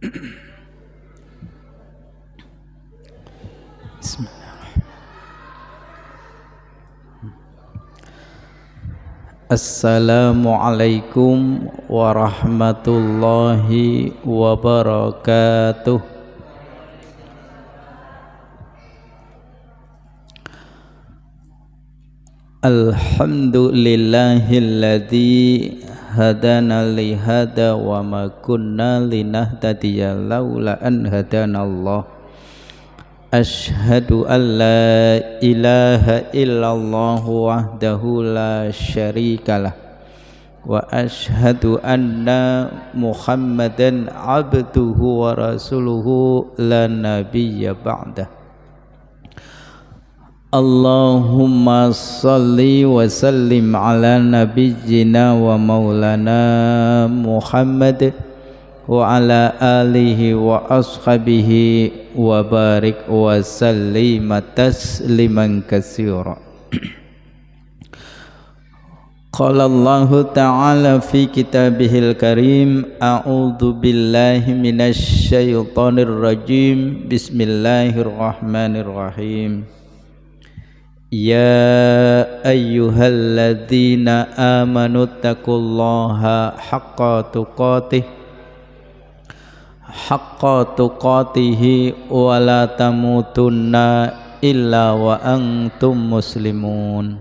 Bismillahirrahmanirrahim. Assalamualaikum warahmatullahi wabarakatuh. Alhamdulillahilladzi hadana li hada wa ma kunna linahtadiya laula an hadanallah. Ashhadu an la ilaha illallah wahdahu la syarikalah wa ashhadu anna Muhammadan abduhu wa rasuluhu la nabiyya ba'dah. Allahumma salli wa sallim ala nabiyyina wa maulana Muhammad wa ala alihi wa ashabihi wa barik wa sallima tasliman katsira. Qala Allah ta'ala fi kitabihil karim, a'udzu billahi minasy syaithanir rajim. Bismillahirrahmanirrahim. Ya ayyuhalladzina amanu taqullaha haqqa tuqatihi wa la tamutunna illa wa antum muslimun.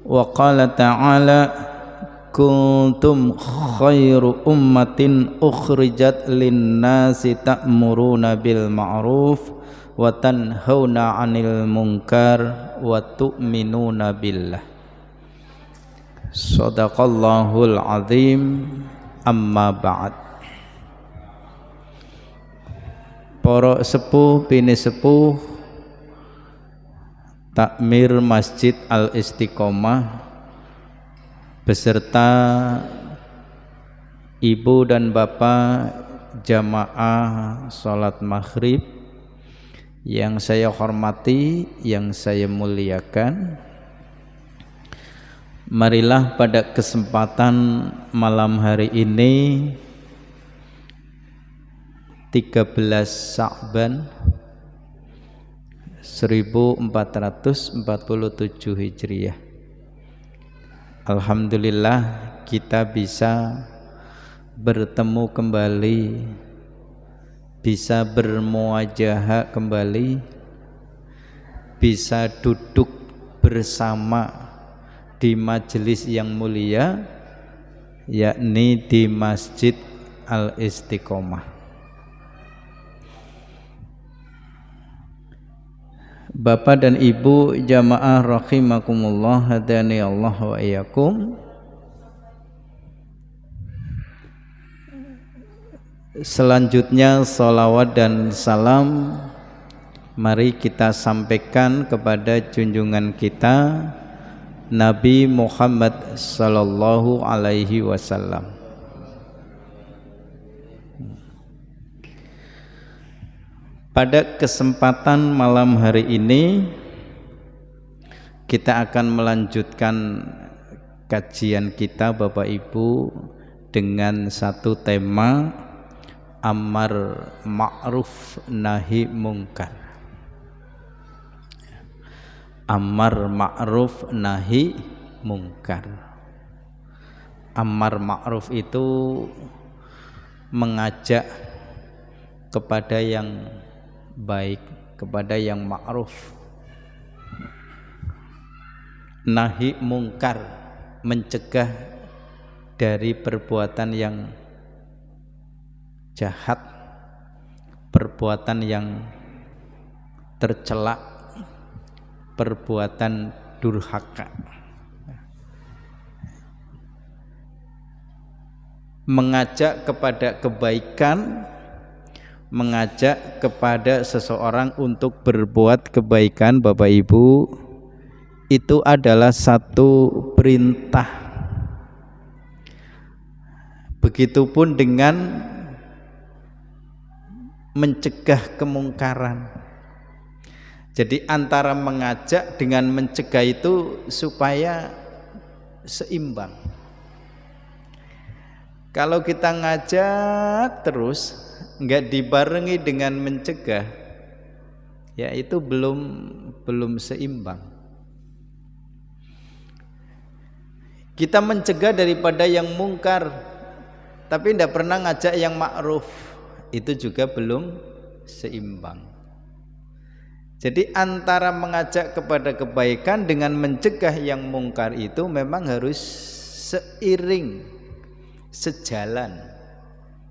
Wa qala ta'ala kuntum khairu ummatin ukhrijat linnasi ta'muruna bil ma'ruf wa tanhauna 'anil munkar wa tu'minuna billah. Shadaqallahul azim. Amma ba'd. Para sepuh bini sepuh takmir Masjid Al Istiqomah beserta ibu dan bapak jamaah salat maghrib yang saya hormati, yang saya muliakan, marilah pada kesempatan malam hari ini 13 Sya'ban 1447 Hijriah. Alhamdulillah kita bisa bertemu kembali, bisa bermuajahah kembali, bisa duduk bersama di majelis yang mulia, yakni di Masjid Al Istiqomah. Bapak dan Ibu jamaah rahimakumullah, hadani Allah wa iyyakum. Selanjutnya salawat dan salam mari kita sampaikan kepada junjungan kita Nabi Muhammad sallallahu alaihi wasallam. Pada kesempatan malam hari ini kita akan melanjutkan kajian kita Bapak Ibu dengan satu tema amar ma'ruf nahi mungkar. Amar ma'ruf nahi mungkar. Amar ma'ruf itu mengajak kepada yang baik, kepada yang ma'ruf. Nahi mungkar, mencegah dari perbuatan yang jahat, perbuatan yang tercela, perbuatan durhaka. Mengajak kepada kebaikan, mengajak kepada seseorang untuk berbuat kebaikan, Bapak Ibu, itu adalah satu perintah. Begitupun dengan mencegah kemungkaran. Jadi antara mengajak dengan mencegah itu supaya seimbang. Kalau kita ngajak terus enggak dibarengi dengan mencegah, ya itu belum seimbang. Kita mencegah daripada yang mungkar, tapi tidak pernah ngajak yang ma'ruf, itu juga belum seimbang. Jadi antara mengajak kepada kebaikan dengan mencegah yang mungkar itu memang harus seiring, sejalan,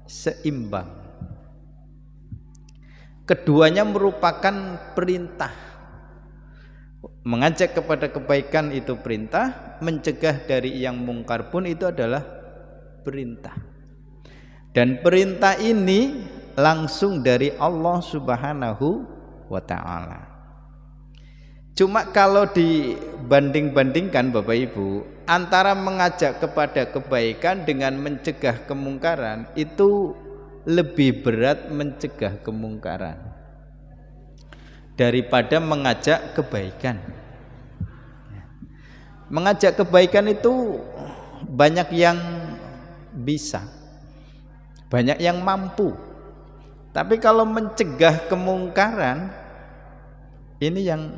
seimbang. Keduanya merupakan perintah. Mengajak kepada kebaikan itu perintah, mencegah dari yang mungkar pun itu adalah perintah. Dan perintah ini langsung dari Allah Subhanahu wa ta'ala. Cuma kalau dibanding-bandingkan Bapak Ibu, antara mengajak kepada kebaikan dengan mencegah kemungkaran, itu lebih berat mencegah kemungkaran daripada mengajak kebaikan. Mengajak kebaikan itu banyak yang bisa, banyak yang mampu. Tapi kalau mencegah kemungkaran, ini yang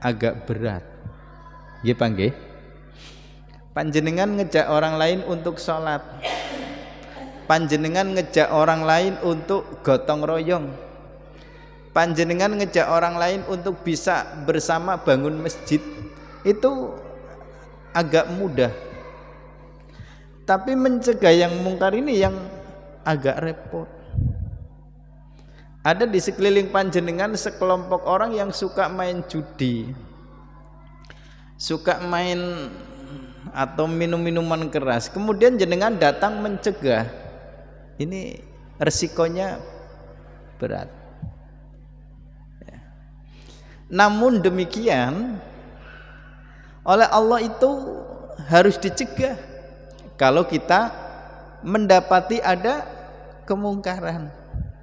agak berat. Nggih panggih. Panjenengan ngejak orang lain untuk sholat, panjenengan ngejak orang lain untuk gotong royong, panjenengan ngejak orang lain untuk bisa bersama bangun masjid, itu agak mudah. Tapi mencegah yang mungkar ini yang agak repot. Ada di sekeliling panjenengan sekelompok orang yang suka main judi, suka main atau minum minuman keras, kemudian jenengan datang mencegah. Ini resikonya berat. Namun demikian, oleh Allah itu harus dicegah kalau kita mendapati ada kemungkaran.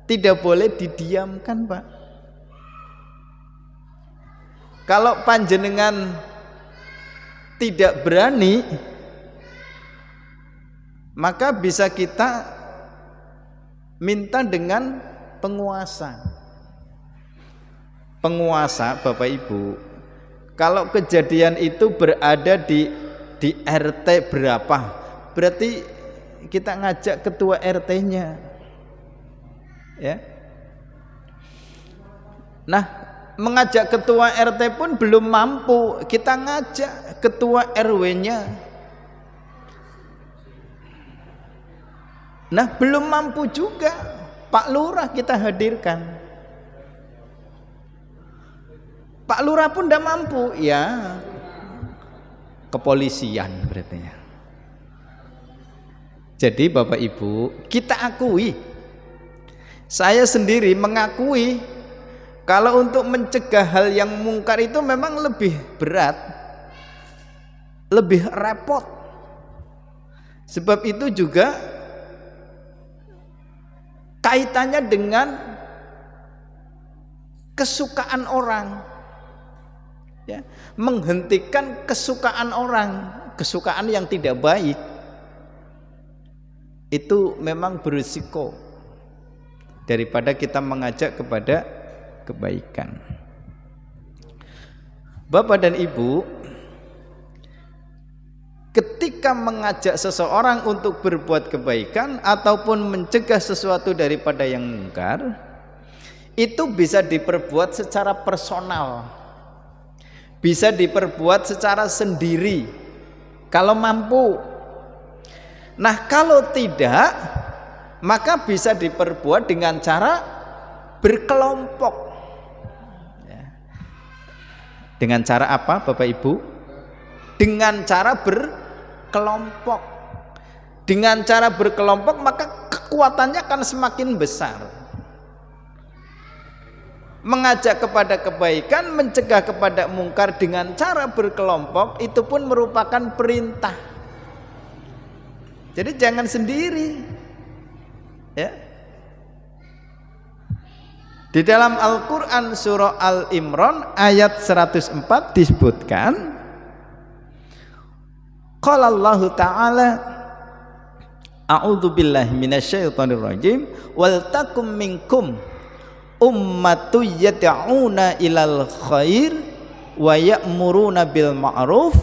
Tidak boleh didiamkan, Pak. Kalau panjenengan tidak berani, maka bisa kita minta dengan penguasa. Penguasa, Bapak Ibu, kalau kejadian itu berada di RT berapa, berarti kita ngajak ketua RT-nya. Ya. Nah, mengajak ketua RT pun belum mampu, kita ngajak ketua RW-nya. Nah, belum mampu juga, Pak Lurah kita hadirkan. Pak Lurah pun tidak mampu, ya kepolisian berarti ya. Jadi Bapak Ibu, kita akui, saya sendiri mengakui, kalau untuk mencegah hal yang mungkar itu memang lebih berat, lebih repot. Sebab itu juga kaitannya dengan kesukaan orang, ya, menghentikan kesukaan orang, kesukaan yang tidak baik, itu memang berisiko daripada kita mengajak kepada kebaikan. Bapak dan Ibu, ketika mengajak seseorang untuk berbuat kebaikan ataupun mencegah sesuatu daripada yang mungkar, itu bisa diperbuat secara personal, bisa diperbuat secara sendiri kalau mampu. Nah, kalau tidak, maka bisa diperbuat dengan cara berkelompok. Dengan cara apa, Bapak Ibu? Dengan cara berkelompok. Dengan cara berkelompok maka kekuatannya akan semakin besar. Mengajak kepada kebaikan, mencegah kepada mungkar dengan cara berkelompok, itu pun merupakan perintah. Jadi jangan sendiri, ya. Di dalam Al-Quran surah Al-Imran ayat 104 disebutkan, qala Allah Ta'ala a'udzubillahi minasyaitonirrajim, wal takum minkum ummatu yad'una ilal khair wa ya'muruna bil ma'ruf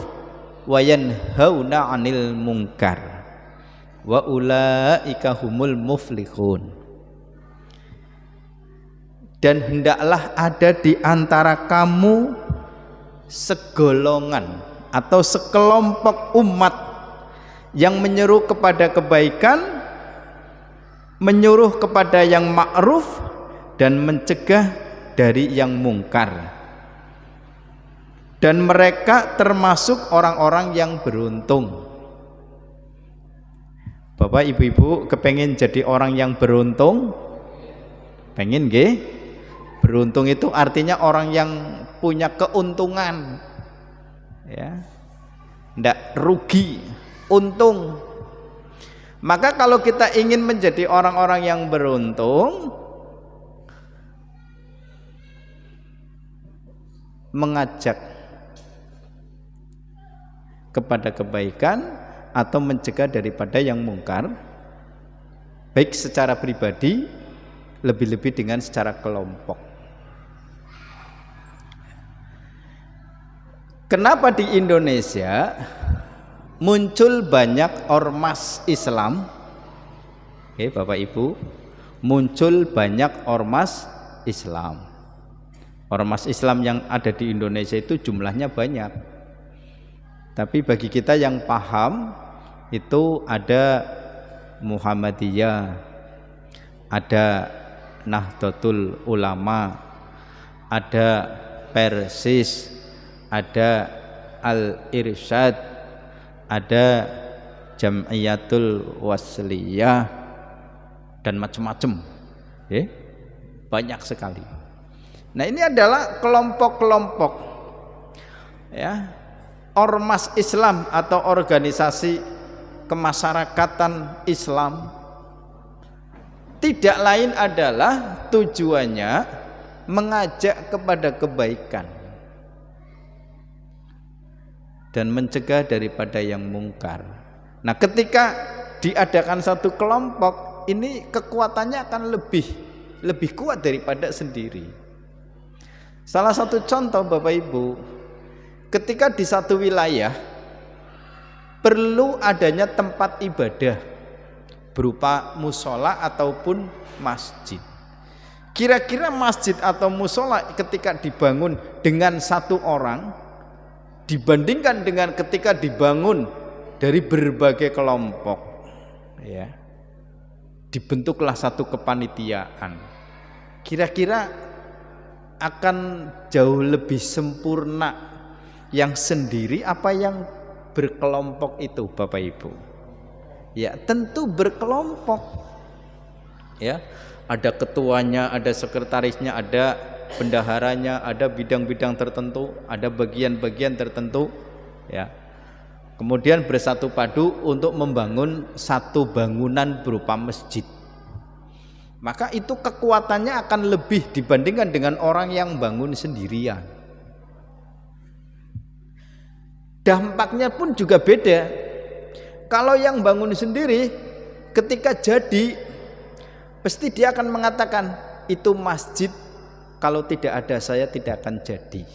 wa yanhauna 'anil munkar wa ulaika humul muflihun. Dan hendaklah ada di antara kamu segolongan atau sekelompok umat yang menyeru kepada kebaikan, menyuruh kepada yang ma'ruf, dan mencegah dari yang mungkar. Dan mereka termasuk orang-orang yang beruntung. Bapak ibu-ibu kepengen jadi orang yang beruntung? Pengen nggih? Beruntung itu artinya orang yang punya keuntungan, ya, ndak rugi, untung. Maka kalau kita ingin menjadi orang-orang yang beruntung, mengajak kepada kebaikan atau mencegah daripada yang mungkar, baik secara pribadi, lebih-lebih dengan secara kelompok. Kenapa di Indonesia muncul banyak ormas Islam? Oke, Bapak Ibu, muncul banyak ormas Islam. Ormas Islam yang ada di Indonesia itu jumlahnya banyak. Tapi bagi kita yang paham, itu ada Muhammadiyah, ada Nahdlatul Ulama, ada Persis, ada Al-Irsyad, ada Jam'iyatul Wasliyah, dan macam-macam, banyak sekali. Nah, ini adalah kelompok-kelompok, ya, ormas Islam atau organisasi kemasyarakatan Islam. Tidak lain adalah tujuannya mengajak kepada kebaikan dan mencegah daripada yang mungkar. Nah, ketika diadakan satu kelompok, ini kekuatannya akan lebih kuat daripada sendiri. Salah satu contoh Bapak Ibu, ketika di satu wilayah perlu adanya tempat ibadah berupa musola ataupun masjid. Kira-kira masjid atau musola ketika dibangun dengan satu orang dibandingkan dengan ketika dibangun dari berbagai kelompok, ya, dibentuklah satu kepanitiaan, kira-kira akan jauh lebih sempurna yang sendiri apa yang berkelompok itu, Bapak Ibu? Ya, tentu berkelompok, ya, ada ketuanya, ada sekretarisnya, ada bendaharanya, ada bidang-bidang tertentu, ada bagian-bagian tertentu, ya. Kemudian bersatu padu untuk membangun satu bangunan berupa masjid. Maka itu kekuatannya akan lebih dibandingkan dengan orang yang bangun sendirian. Dampaknya pun juga beda. Kalau yang bangun sendiri, ketika jadi, pasti dia akan mengatakan, itu masjid kalau tidak ada saya tidak akan jadi.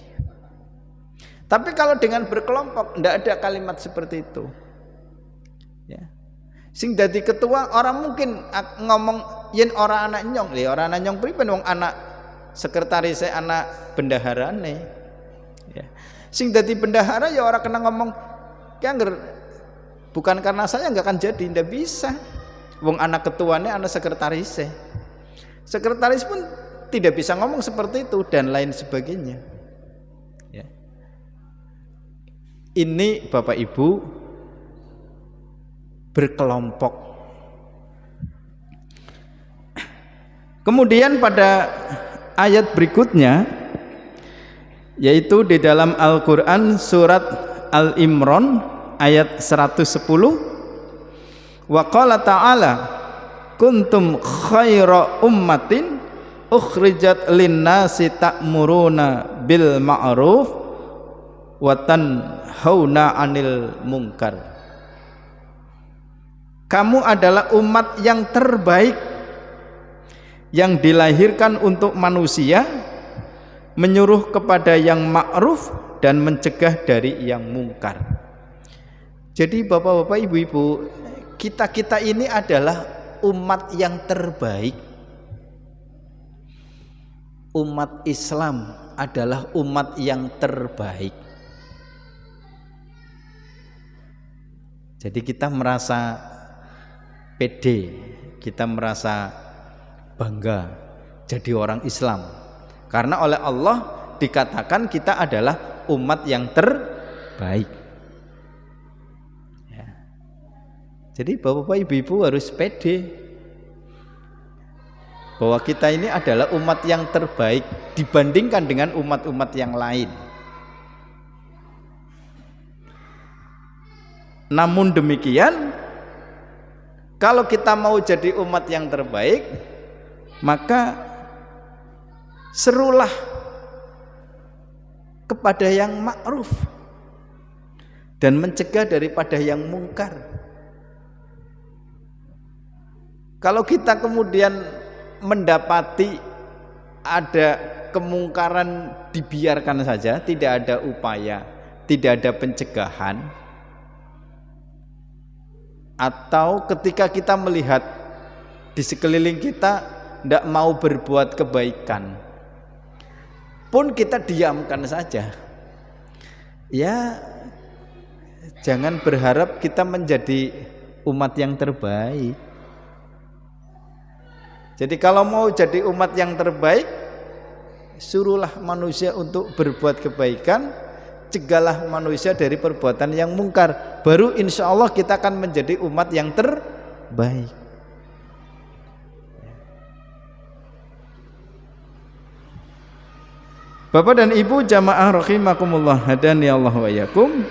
Tapi kalau dengan berkelompok, tidak ada kalimat seperti itu, ya. Sing dadi ketua orang mungkin ngomong yen ora anak nyong, ora anak nyong priben wong anak sekretaris anak bendaharane, ya. Sing dadi bendahara ya orang kena ngomong kangger bukan karena saya nggak akan jadi, ndak bisa. Wong anak ketuanya anak sekretaris. Sekretaris pun tidak bisa ngomong seperti itu dan lain sebagainya, ya. Ini Bapak Ibu berkelompok. Kemudian pada ayat berikutnya, yaitu di dalam Al-Quran surat Al-Imran ayat 110, wa qala ta'ala kuntum khaira ummatin ukhrijat linnasi ta'muruna bil ma'ruf wa tanhauna 'anil munkar. Kamu adalah umat yang terbaik yang dilahirkan untuk manusia, menyuruh kepada yang ma'ruf dan mencegah dari yang mungkar. Jadi bapak-bapak, ibu-ibu, kita ini adalah umat yang terbaik. Umat Islam adalah umat yang terbaik. Jadi kita merasa pede, kita merasa bangga jadi orang Islam karena oleh Allah dikatakan kita adalah umat yang terbaik ya. Jadi bapak-bapak, ibu-ibu harus pede bahwa kita ini adalah umat yang terbaik dibandingkan dengan umat-umat yang lain. Namun demikian, kalau kita mau jadi umat yang terbaik, maka serulah kepada yang ma'ruf dan mencegah daripada yang mungkar. Kalau kita kemudian mendapati ada kemungkaran, dibiarkan saja, tidak ada upaya, tidak ada pencegahan, atau ketika kita melihat di sekeliling kita tidak mau berbuat kebaikan pun kita diamkan saja, ya jangan berharap kita menjadi umat yang terbaik. Jadi kalau mau jadi umat yang terbaik, suruhlah manusia untuk berbuat kebaikan, cegahlah manusia dari perbuatan yang mungkar. Baru insya Allah kita akan menjadi umat yang terbaik. Bapak dan Ibu jamaah rahimakumullah, hadani Allah wa iyyakum.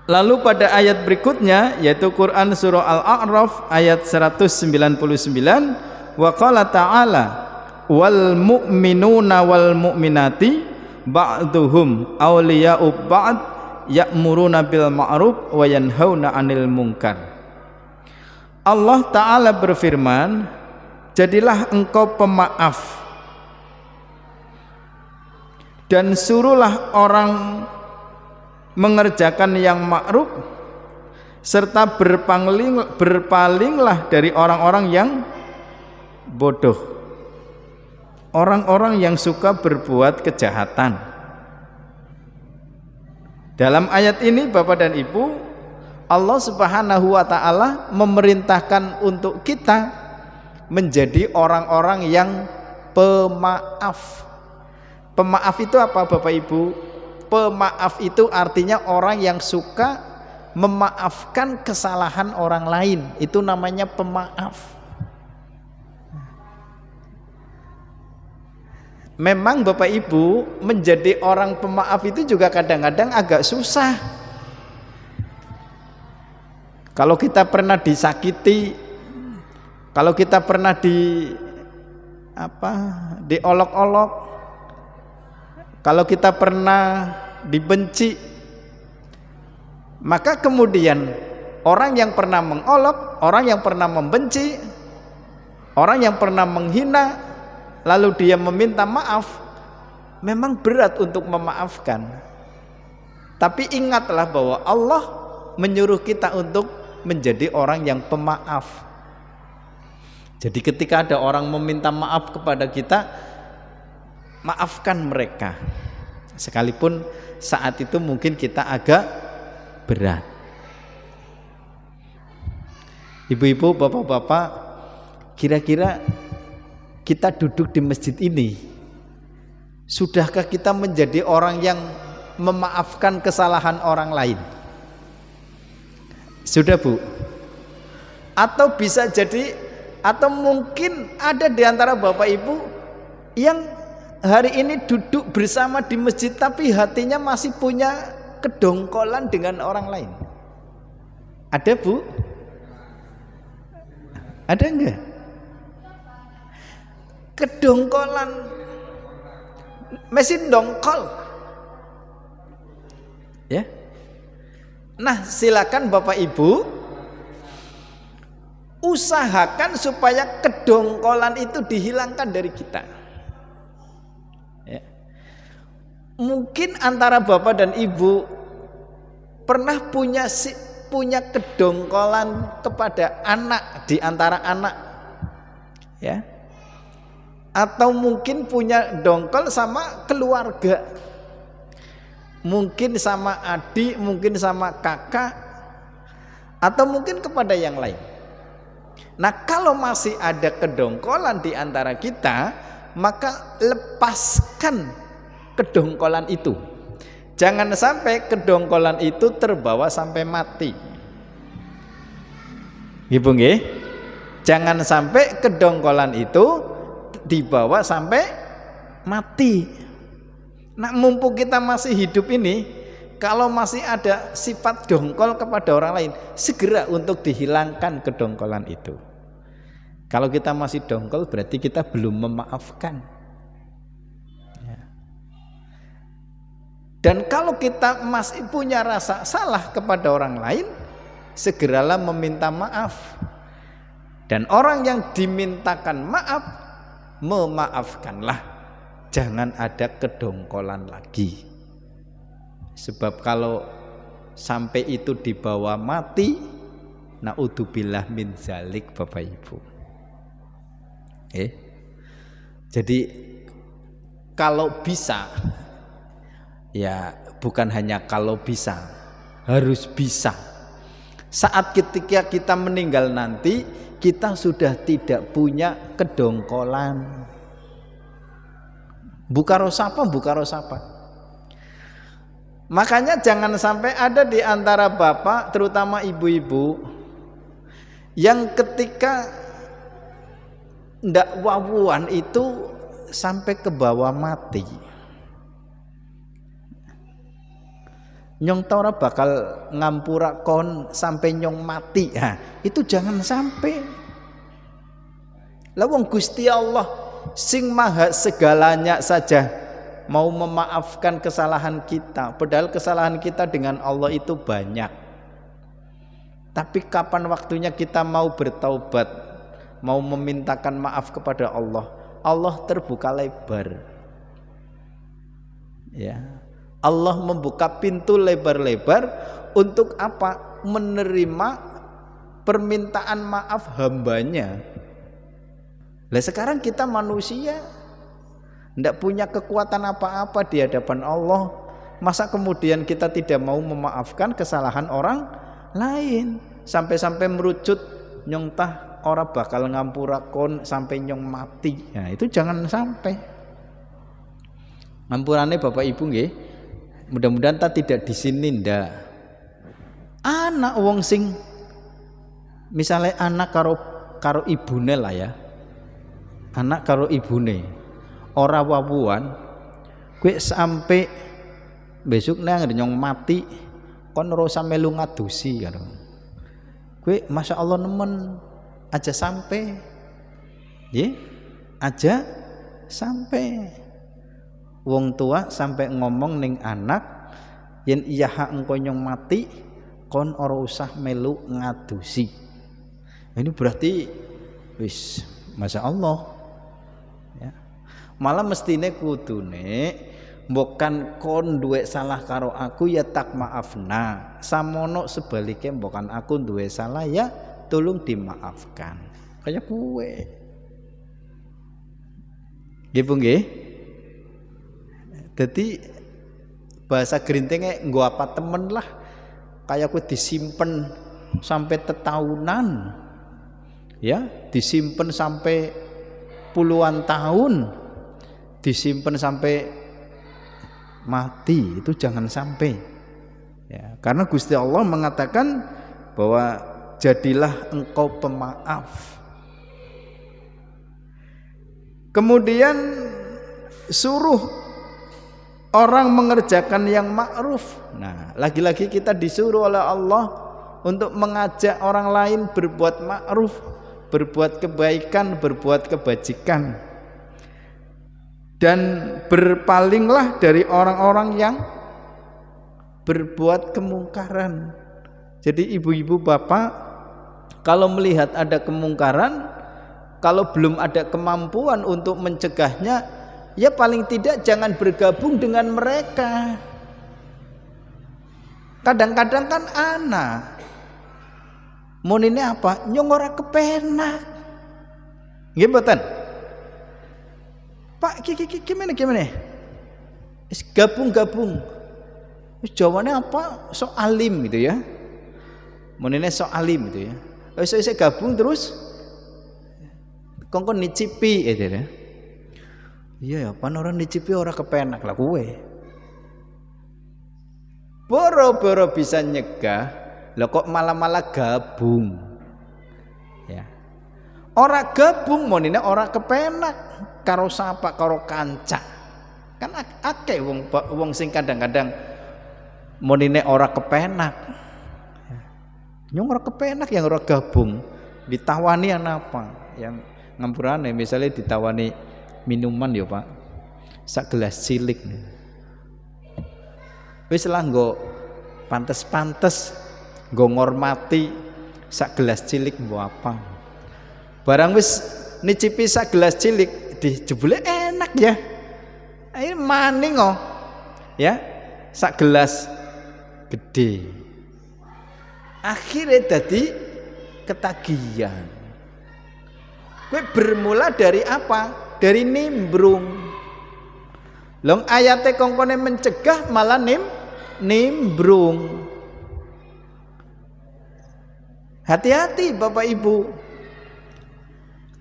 Lalu pada ayat berikutnya yaitu Quran surah Al-A'raf ayat 199, wa qala ta'ala wal mu'minuna wal mu'minati ba'duhum awliya'u ba'd ya'muruna bil ma'ruf wa yanhauna 'anil munkar. Allah Ta'ala berfirman, jadilah engkau pemaaf dan suruhlah orang mengerjakan yang ma'ruf serta berpalinglah dari orang-orang yang bodoh, orang-orang yang suka berbuat kejahatan. Dalam ayat ini Bapak dan Ibu, Allah Subhanahu wa ta'ala memerintahkan untuk kita menjadi orang-orang yang pemaaf. Pemaaf itu apa Bapak Ibu? Pemaaf itu artinya orang yang suka memaafkan kesalahan orang lain. Itu namanya pemaaf. Memang Bapak Ibu, menjadi orang pemaaf itu juga kadang-kadang agak susah. Kalau kita pernah disakiti, kalau kita pernah diolok-olok, kalau kita pernah dibenci, maka kemudian orang yang pernah mengolok, orang yang pernah membenci, orang yang pernah menghina, lalu dia meminta maaf, memang berat untuk memaafkan. Tapi ingatlah bahwa Allah menyuruh kita untuk menjadi orang yang pemaaf. Jadi ketika ada orang meminta maaf kepada kita, maafkan mereka, sekalipun saat itu mungkin kita agak berat. Ibu-ibu, bapak-bapak, kira-kira kita duduk di masjid ini, sudahkah kita menjadi orang yang memaafkan kesalahan orang lain? Sudah Bu? Atau bisa jadi, atau mungkin ada di antara Bapak Ibu yang hari ini duduk bersama di masjid tapi hatinya masih punya kedongkolan dengan orang lain. Ada Bu? Ada enggak? Kedongkolan, mesin dongkol ya. Nah, silakan Bapak Ibu usahakan supaya kedongkolan itu dihilangkan dari kita. Ya. Mungkin antara Bapak dan Ibu pernah punya kedongkolan kepada anak di antara anak, ya, atau mungkin punya dongkol sama keluarga, mungkin sama adik, mungkin sama kakak, atau mungkin kepada yang lain. Nah, kalau masih ada kedongkolan di antara kita, maka lepaskan kedongkolan itu. Jangan sampai kedongkolan itu terbawa sampai mati. Ibu nggih? Jangan sampai kedongkolan itu dibawa sampai mati. Nah, mumpung kita masih hidup ini, kalau masih ada sifat dongkol kepada orang lain, segera untuk dihilangkan kedongkolan itu. Kalau kita masih dongkol, berarti kita belum memaafkan. Ya. Dan kalau kita masih punya rasa salah kepada orang lain, segeralah meminta maaf. Dan orang yang dimintakan maaf, memaafkanlah. Jangan ada kedongkolan lagi. Sebab kalau sampai itu dibawa mati, naudzubillah min zalik, Bapak Ibu. Jadi kalau bisa, ya bukan hanya kalau bisa, harus bisa. Saat ketika kita meninggal nanti, kita sudah tidak punya kedongkolan. Buka rosapa. Makanya jangan sampai ada di antara bapak, terutama ibu-ibu, yang ketika ndak wawuan itu sampai ke bawah mati. Nyong ora bakal ngampura kon sampai nyong mati. Nah, itu jangan sampai. Lah wong Gusti Allah sing maha segalanya saja mau memaafkan kesalahan kita, padahal kesalahan kita dengan Allah itu banyak. Tapi kapan waktunya kita mau bertaubat, mau memintakan maaf kepada Allah? Allah terbuka lebar. Ya. Allah membuka pintu lebar-lebar untuk apa? Menerima permintaan maaf hambanya. Lah sekarang kita manusia tidak punya kekuatan apa-apa di hadapan Allah. Masa kemudian kita tidak mau memaafkan kesalahan orang lain, sampai-sampai merucut nyong tah ora bakal ngampura kon sampai nyong mati. Nah, itu jangan sampai. Ngampurane Bapak Ibu nggih. Mudah-mudahan tak tidak di sini ndak. Anak wong sing misalnya anak karo ibune lah ya. Anak karo ibune ora wawuan, kowe sampai besok nang nyong mati kon ora usah melu ngadusi karo. Kowe Masya Allah nemen aja sampai. Nggih? Aja sampai. Wong tua sampai ngomong ning anak, yen iya hak engko nyong mati kon ora usah melu ngadusi. Ini berarti wis Masya Allah ya. Malah mestine kudune mbokan kon duwe salah karo aku ya tak maafna, samono sebaliknya mbokan aku duwe salah ya tolong dimaafkan. Kayak kuwe nggih nggih. Jadi bahasa gerintingnya nggo apa temen lah, kayak aku disimpen sampai tetahunan, ya disimpen sampai puluhan tahun, disimpen sampai mati, itu jangan sampai. Ya, karena Gusti Allah mengatakan bahwa jadilah engkau pemaaf. Kemudian suruh orang mengerjakan yang ma'ruf. Nah, lagi-lagi kita disuruh oleh Allah untuk mengajak orang lain berbuat ma'ruf, berbuat kebaikan, berbuat kebajikan. Dan berpalinglah dari orang-orang yang berbuat kemungkaran. Jadi ibu-ibu bapak, kalau melihat ada kemungkaran, kalau belum ada kemampuan untuk mencegahnya, ya paling tidak jangan bergabung dengan mereka. Kadang-kadang kan anak monine apa? Nyong ora kepenak. Nggih mboten? Pak gimana? Wis gabung. Wis jawane apa? Sok alim gitu ya. Monine sok alim gitu ya. Wis gabung terus kongkon nicipi gitu ya. Iya ya, pan orang nicipi ora kepenak lah kowe. Boro-boro bisa nyegah, lah kok malah gabung. Ya. Ora gabung monine ora kepenak karo sapa karo kanca. Kan akeh wong sing kadang-kadang monine ora kepenak. Nyong ora kepenak yang ora gabung. Ditawani apa? Yang ngampurane misalnya ditawani minuman ya Pak. Sak gelas cilik. Wis lah nggo pantes-pantes nggo ngormati sak gelas cilik mbok apa. Barang wis nicipi sak gelas cilik dijebule enak ya. Ayo maning oh. Ya, sak gelas gede. Akhirnya jadi ketagihan. Kowe bermula dari apa? Dari nimbrung. Long ayate kongkone mencegah malah nimbrung. Hati-hati Bapak Ibu.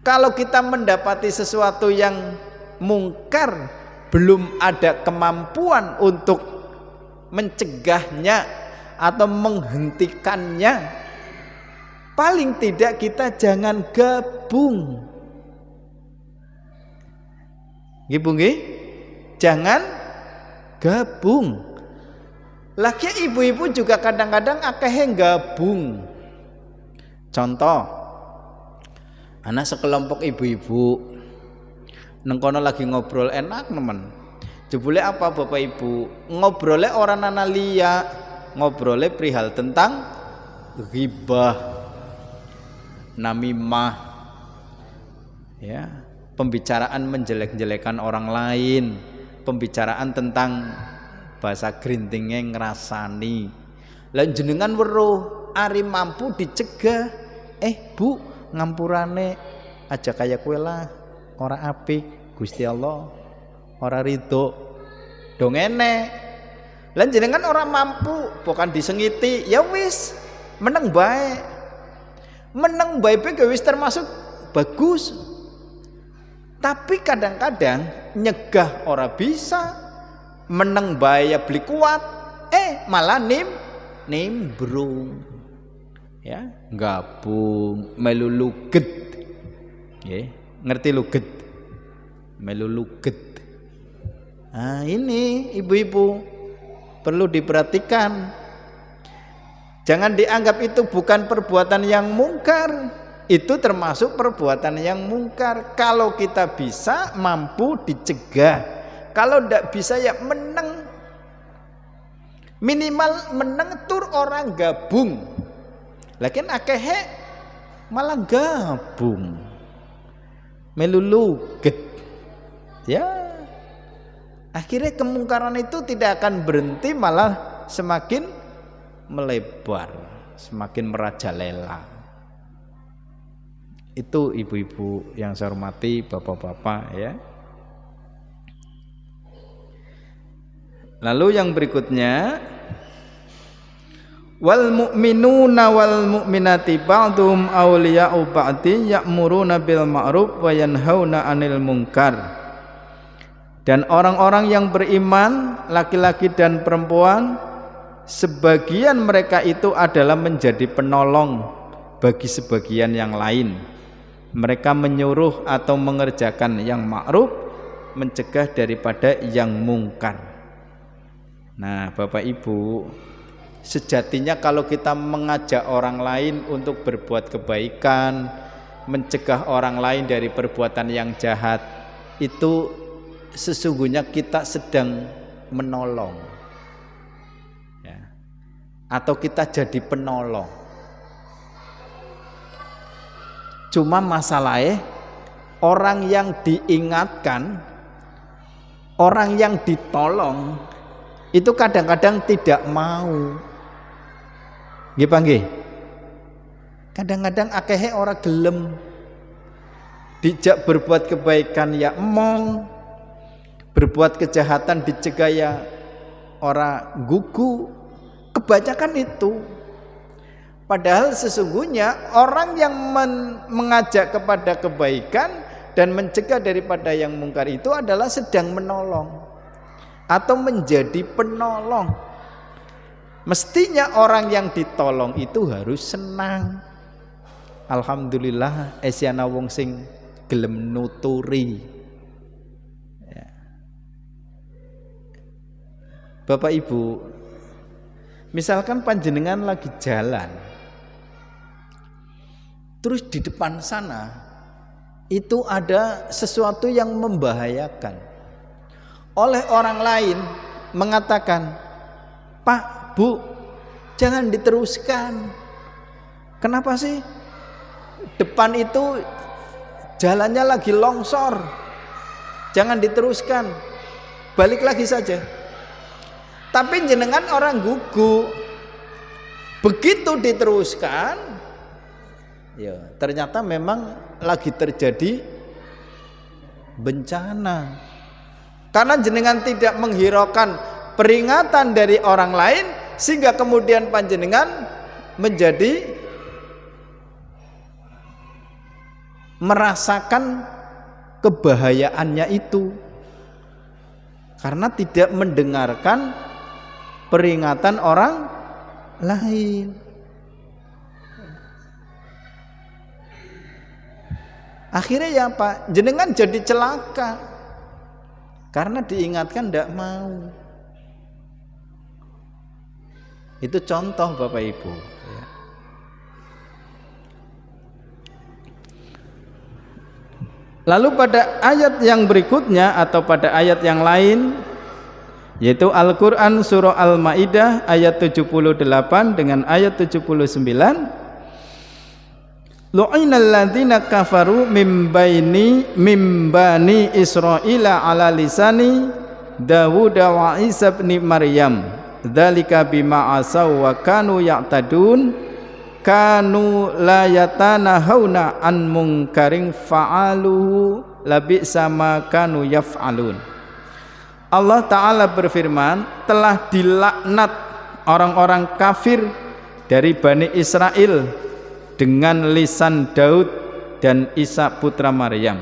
Kalau kita mendapati sesuatu yang mungkar, belum ada kemampuan untuk mencegahnya atau menghentikannya, paling tidak kita jangan gabung. Nggih, jangan gabung. Lagi ibu-ibu juga kadang-kadang akeh gabung. Contoh, anak sekelompok ibu-ibu neng kono lagi ngobrol enak nemen. Jebule apa Bapak Ibu? Ngobrolnya orang nana liya, ngobrolnya perihal tentang ghibah, namimah, ya, pembicaraan menjelek-jelekan orang lain, pembicaraan tentang bahasa grintingnya ngerasani. Lan jenengan weruh ari mampu dicegah, Bu ngampurane aja kayak kue lah, ora apik Gusti Allah, ora ridho dongene. Lan jenengan orang mampu bukan disengiti, ya wis meneng bae wis termasuk bagus. Tapi kadang-kadang nyegah ora bisa, meneng bae ya beli kuat, malah nimbrung, ya gabung melu luget, ya ngerti luget, melu luget. Nah ini ibu-ibu perlu diperhatikan. Jangan dianggap itu bukan perbuatan yang mungkar, itu termasuk perbuatan yang mungkar. Kalau kita bisa mampu dicegah, kalau tidak bisa ya meneng, minimal meneng tur orang gabung. Lakin akehe malah gabung meluluget, ya akhirnya kemungkaran itu tidak akan berhenti, malah semakin melebar, semakin merajalela. Itu ibu-ibu yang saya hormati, bapak-bapak ya. Lalu yang berikutnya, wal mu'minuna wal mu'minati ba'dhum awliya'u ba'di ya'muruna bil ma'ruf wa yanhauna 'anil munkar. Dan orang-orang yang beriman, laki-laki dan perempuan, sebagian mereka itu adalah menjadi penolong bagi sebagian yang lain. Mereka menyuruh atau mengerjakan yang ma'ruf, mencegah daripada yang mungkar. Nah Bapak Ibu, sejatinya kalau kita mengajak orang lain untuk berbuat kebaikan, mencegah orang lain dari perbuatan yang jahat, itu sesungguhnya kita sedang menolong. atau kita jadi penolong. Cuma masalahnya orang yang diingatkan, orang yang ditolong itu kadang-kadang tidak mau. Nggih Pak nggih. Kadang-kadang akehe ora gelem. Dijak berbuat kebaikan ya emong, berbuat kejahatan dicegah ya ora gugu. Kebanyakan itu. Padahal sesungguhnya orang yang mengajak kepada kebaikan dan mencegah daripada yang mungkar itu adalah sedang menolong atau menjadi penolong. Mestinya orang yang ditolong itu harus senang. Alhamdulillah esiana wong sing gelem nuturi. Ya. Bapak Ibu, misalkan panjenengan lagi jalan, terus di depan sana itu ada sesuatu yang membahayakan. Oleh orang lain mengatakan, "Pak, Bu, jangan diteruskan." Kenapa sih? Depan itu jalannya lagi longsor. Jangan diteruskan. Balik lagi saja. Tapi jenengan orang gugu. Begitu diteruskan, ya, ternyata memang lagi terjadi bencana. Karena jenengan tidak menghiraukan peringatan dari orang lain, sehingga kemudian panjenengan menjadi merasakan kebahayaannya itu karena tidak mendengarkan peringatan orang lain. Akhirnya ya Pak, jenengan jadi celaka karena diingatkan tidak mau. Itu contoh Bapak Ibu. Lalu pada ayat yang berikutnya atau pada ayat yang lain, yaitu Al-Quran surah Al-Ma'idah ayat 78 dengan ayat 79, lu'inal ladzina kafaru mim bani Israila ala lisani Dawud wa Isa bin Maryam dzalika bima asaw wa kanu ya'tadun kanu la yatanahawna an munkarin fa'aluhu labi sama kanu yaf'alun. Allah Ta'ala berfirman, telah dilaknat orang-orang kafir dari Bani Israel dengan lisan Daud dan Isa putra Maryam.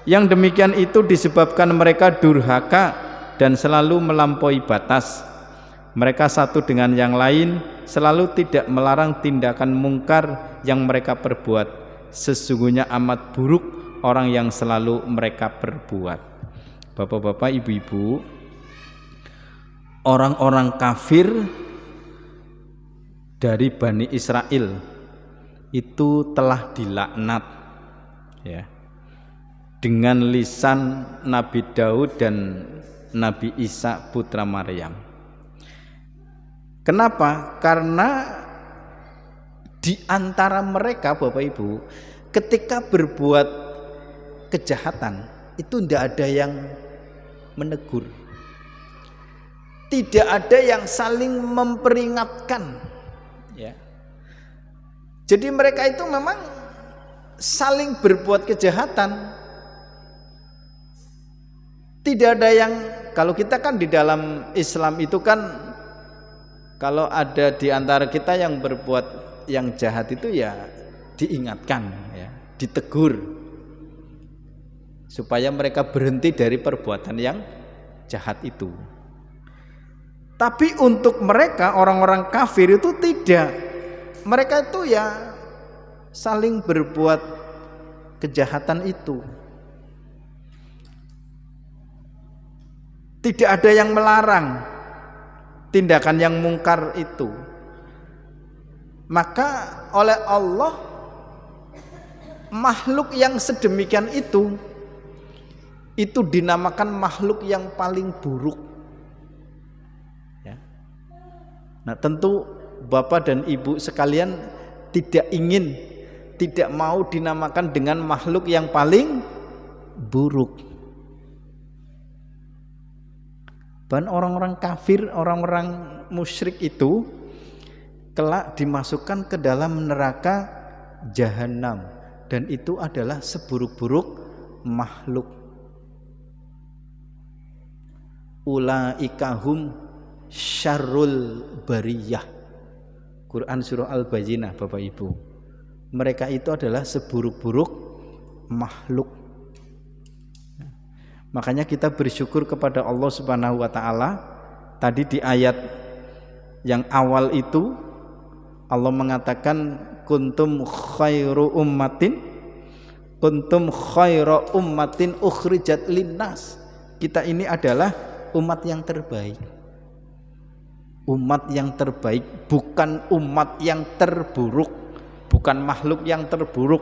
Yang demikian itu disebabkan mereka durhaka dan selalu melampaui batas. Mereka satu dengan yang lain selalu tidak melarang tindakan mungkar yang mereka perbuat. Sesungguhnya amat buruk orang yang selalu mereka perbuat. Bapak-bapak, ibu-ibu, orang-orang kafir dari Bani Israel itu telah dilaknat, ya, dengan lisan Nabi Daud dan Nabi Isa putra Maryam. Kenapa? Karena di antara mereka Bapak Ibu ketika berbuat kejahatan itu tidak ada yang menegur, tidak ada yang saling memperingatkan, ya. Jadi mereka itu memang saling berbuat kejahatan, tidak ada yang, kalau kita kan di dalam Islam itu kan kalau ada di antara kita yang berbuat yang jahat itu ya diingatkan, ya, ditegur supaya mereka berhenti dari perbuatan yang jahat itu. Tapi untuk mereka orang-orang kafir itu tidak. Mereka itu ya saling berbuat kejahatan itu. Tidak ada yang melarang tindakan yang mungkar itu. Maka oleh Allah makhluk yang sedemikian itu dinamakan makhluk yang paling buruk, ya. Nah tentu Bapak dan Ibu sekalian tidak mau dinamakan dengan makhluk yang paling buruk. Dan orang-orang kafir, orang-orang musyrik itu kelak dimasukkan ke dalam neraka jahanam, dan itu adalah seburuk-buruk makhluk. Ulaika hum syarrul bariyah. Quran surah Al-Bayyinah, Bapak Ibu. Mereka itu adalah seburuk-buruk makhluk. Makanya kita bersyukur kepada Allah Subhanahu wa taala. Tadi di ayat yang awal itu Allah mengatakan kuntum khairu ummatin ukhrijat linnas. Kita ini adalah umat yang terbaik. Umat yang terbaik, bukan umat yang terburuk, bukan makhluk yang terburuk,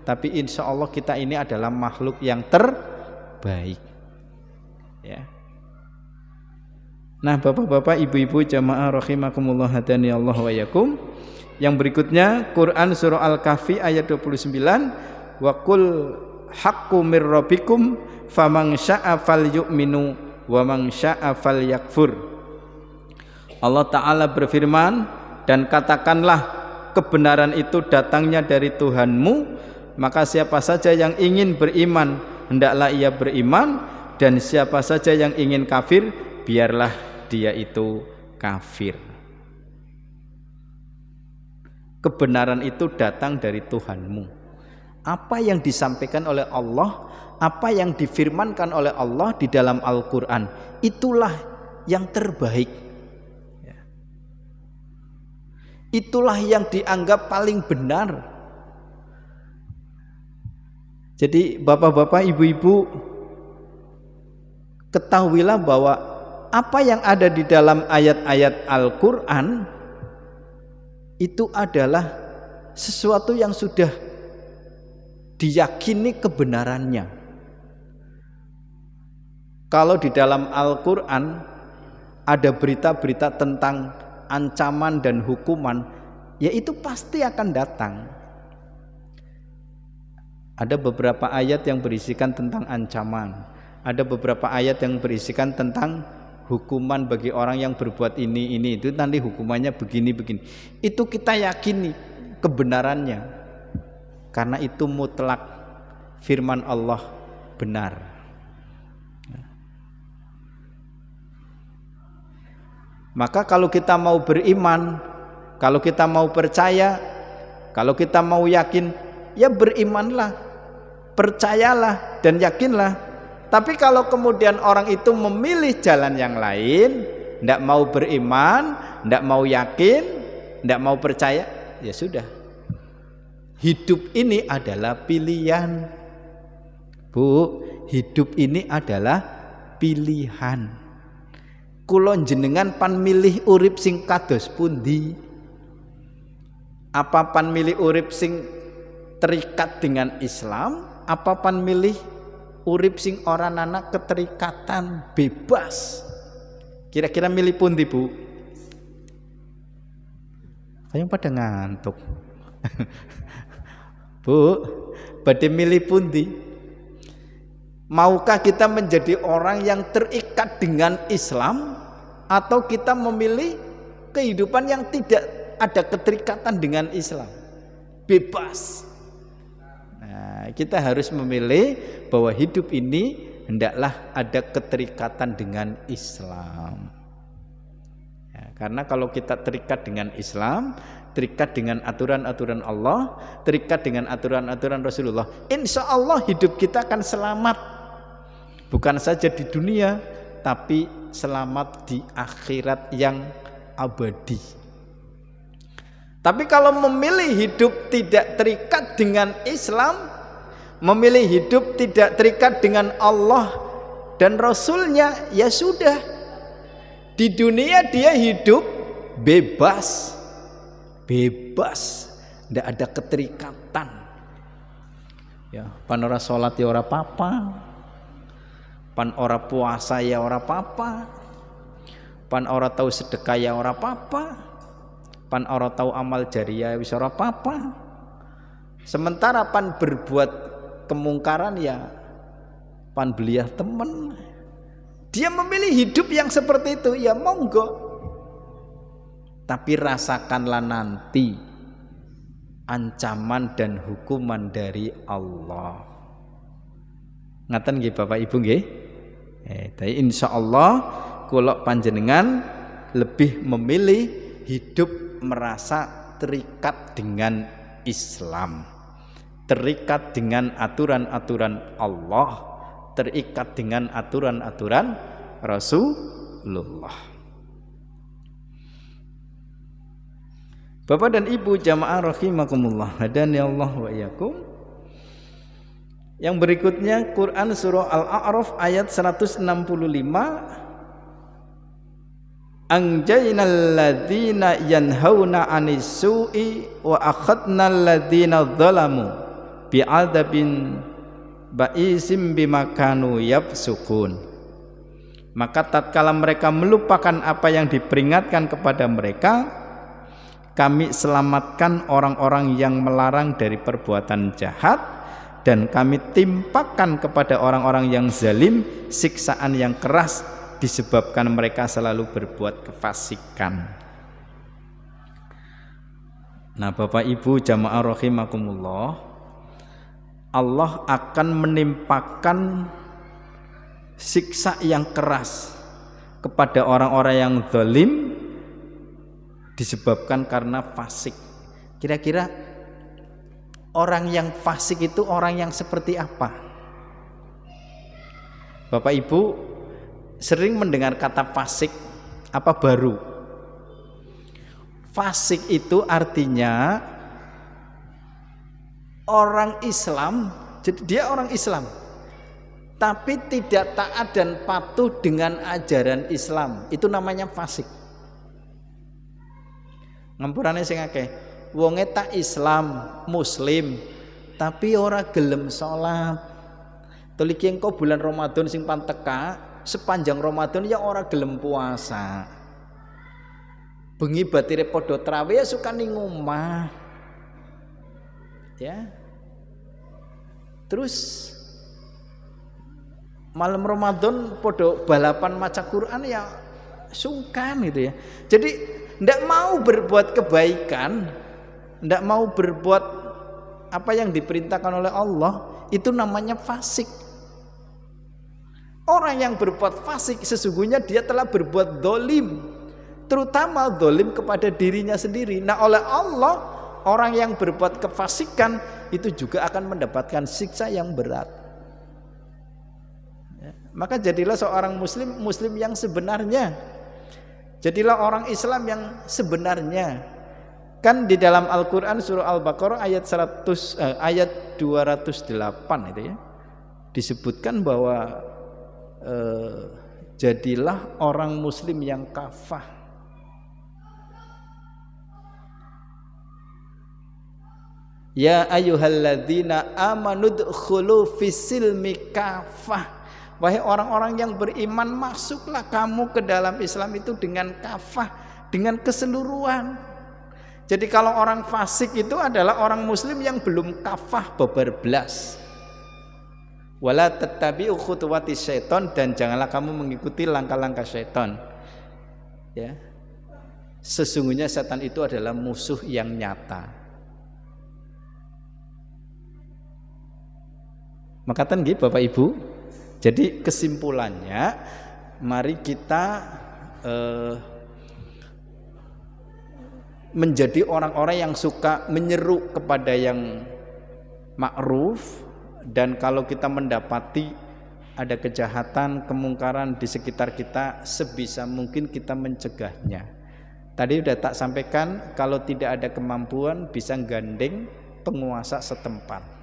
tapi insya Allah kita ini adalah makhluk yang terbaik. Ya. Nah, Bapak-bapak, Ibu-ibu jamaah rahimakumullah hadani Allah wa yakum. Yang berikutnya Quran surah Al-Kahfi ayat 29, wa qul haqqu mir rabbikum faman syaa'a falyu'minu wa man syaa'a falyakfur. Allah taala berfirman, dan katakanlah kebenaran itu datangnya dari Tuhanmu, maka siapa saja yang ingin beriman hendaklah ia beriman, dan siapa saja yang ingin kafir biarlah dia itu kafir. Kebenaran itu datang dari Tuhanmu. Apa yang disampaikan oleh Allah, apa yang difirmankan oleh Allah di dalam Al-Quran, itulah yang terbaik. Itulah yang dianggap paling benar. Jadi bapak-bapak, ibu-ibu, ketahuilah bahwa apa yang ada di dalam ayat-ayat Al-Quran itu adalah sesuatu yang sudah diyakini kebenarannya. Kalau di dalam Al-Quran ada berita-berita tentang ancaman dan hukuman, ya itu pasti akan datang. Ada beberapa ayat yang berisikan tentang ancaman, ada beberapa ayat yang berisikan tentang hukuman bagi orang yang berbuat ini itu, nanti hukumannya begini. Itu kita yakini kebenarannya, karena itu mutlak, firman Allah benar. Maka kalau kita mau beriman, kalau kita mau percaya, kalau kita mau yakin, ya berimanlah, percayalah dan yakinlah. Tapi kalau kemudian orang itu memilih jalan yang lain, tidak mau beriman, tidak mau yakin, tidak mau percaya, ya sudah. Hidup ini adalah pilihan. Bu, hidup ini adalah pilihan. Kula jenengan pan milih urip sing kados pundi? Apa pan milih urip sing terikat dengan Islam? Apa pan milih urip sing ora anak keterikatan, bebas? Kira-kira milih pundi, Bu? Ayo pada ngantuk. Bu, badhe milih pundi? Maukah kita menjadi orang yang terikat dengan Islam, atau kita memilih kehidupan yang tidak ada keterikatan dengan Islam, bebas? Nah, kita harus memilih bahwa hidup ini hendaklah ada keterikatan dengan Islam. Ya, karena kalau kita terikat dengan Islam, terikat dengan aturan-aturan Allah, terikat dengan aturan-aturan Rasulullah, insya Allah hidup kita akan selamat. Bukan saja di dunia, tapi selamat di akhirat yang abadi. Tapi kalau memilih hidup tidak terikat dengan Islam, memilih hidup tidak terikat dengan Allah dan Rasulnya, ya sudah. Di dunia dia hidup bebas, tidak ada keterikatan. Ya, pan ora salat ya ora apa-apa. Pan ora puasa ya ora apa-apa, pan ora tahu sedekah ya ora apa-apa, pan ora tau amal jariah wis ora apa-apa. Sementara pan berbuat kemungkaran ya pan beliah temen. Dia memilih hidup yang seperti itu, ya monggo. Tapi rasakanlah nanti ancaman dan hukuman dari Allah. Ngaten nggih Bapak Ibu nggih? Tapi insyaallah kula panjenengan lebih memilih hidup merasa terikat dengan Islam, terikat dengan aturan-aturan Allah, terikat dengan aturan-aturan Rasulullah. Bapak dan Ibu jamaah rahimakumullah, hadani Allah wa iyyakum. Yang berikutnya Quran surah Al-A'raf ayat 165. Anjaynal ladzina yanhauna 'anis su'i wa akhadnal ladzina dzalamu bi'adzabin ba'isim bima kanu yafsukun. Maka tatkala mereka melupakan apa yang diperingatkan kepada mereka, kami selamatkan orang-orang yang melarang dari perbuatan jahat, dan kami timpakan kepada orang-orang yang zalim siksaan yang keras disebabkan mereka selalu berbuat kefasikan. Nah Bapak Ibu jamaah rahimakumullah, Allah akan menimpakan siksa yang keras kepada orang-orang yang zalim disebabkan karena fasik. Kira-kira orang yang fasik itu orang yang seperti apa? Bapak Ibu sering mendengar kata fasik apa baru? Fasik itu artinya orang Islam, jadi dia orang Islam tapi tidak taat dan patuh dengan ajaran Islam, itu namanya fasik. Ngampurane sing akeh wonge tak Islam, muslim tapi ora gelem salat. Tuliki engko bulan Ramadan sing panteka, sepanjang Ramadan ya ora gelem puasa. Bengi batire padha trawih ya suka ning omah. Ya. Terus malam Ramadan padha balapan maca Quran ya sungkan gitu ya. Jadi ndak mau berbuat kebaikan, ndak mau berbuat apa yang diperintahkan oleh Allah, itu namanya fasik. Orang yang berbuat fasik sesungguhnya dia telah berbuat dolim, terutama dolim kepada dirinya sendiri. Nah oleh Allah orang yang berbuat kefasikan itu juga akan mendapatkan siksa yang berat. Ya, maka jadilah seorang muslim yang sebenarnya. Jadilah orang Islam yang sebenarnya. Kan di dalam Al-Qur'an surah Al-Baqarah ayat 208 itu ya. Disebutkan bahwa jadilah orang muslim yang kafah. Ya ayyuhalladzina amanu dkhulu fis-silmi kafah. Wahai orang-orang yang beriman, masuklah kamu ke dalam Islam itu dengan kafah, dengan keseluruhan. Jadi kalau orang fasik itu adalah orang muslim yang belum kafah babarblas. Wala tattabi'u khutuwati syaiton, dan janganlah kamu mengikuti langkah-langkah syaitan. Ya. Sesungguhnya setan itu adalah musuh yang nyata. Makatan nggih Bapak Ibu. Jadi kesimpulannya, mari kita menjadi orang-orang yang suka menyeru kepada yang ma'ruf, dan kalau kita mendapati ada kejahatan, kemungkaran di sekitar kita, sebisa mungkin kita mencegahnya. Tadi sudah tak sampaikan, kalau tidak ada kemampuan bisa gandeng penguasa setempat.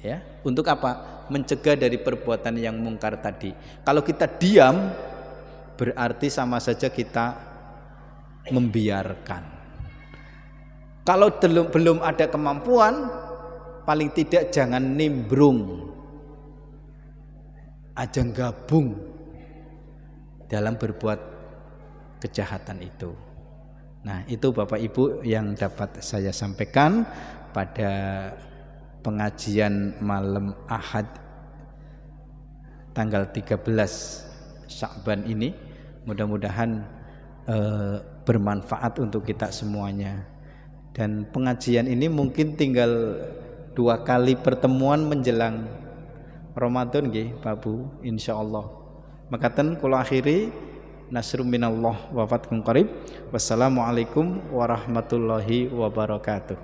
Ya, untuk apa? Mencegah dari perbuatan yang mungkar tadi. Kalau kita diam, berarti sama saja kita membiarkan. Kalau belum ada kemampuan, paling tidak jangan nimbrung, aja gabung dalam berbuat kejahatan itu. Nah, itu Bapak Ibu yang dapat saya sampaikan pada pengajian malam Ahad tanggal 13 Sya'ban ini. Mudah-mudahan bermanfaat untuk kita semuanya. Dan pengajian ini mungkin tinggal 2 kali pertemuan menjelang Ramadan nggih, Pak Bu, insyaallah. Makaten kula akhiri, nasrum minallah wa fatkum qarib. Wassalamualaikum warahmatullahi wabarakatuh.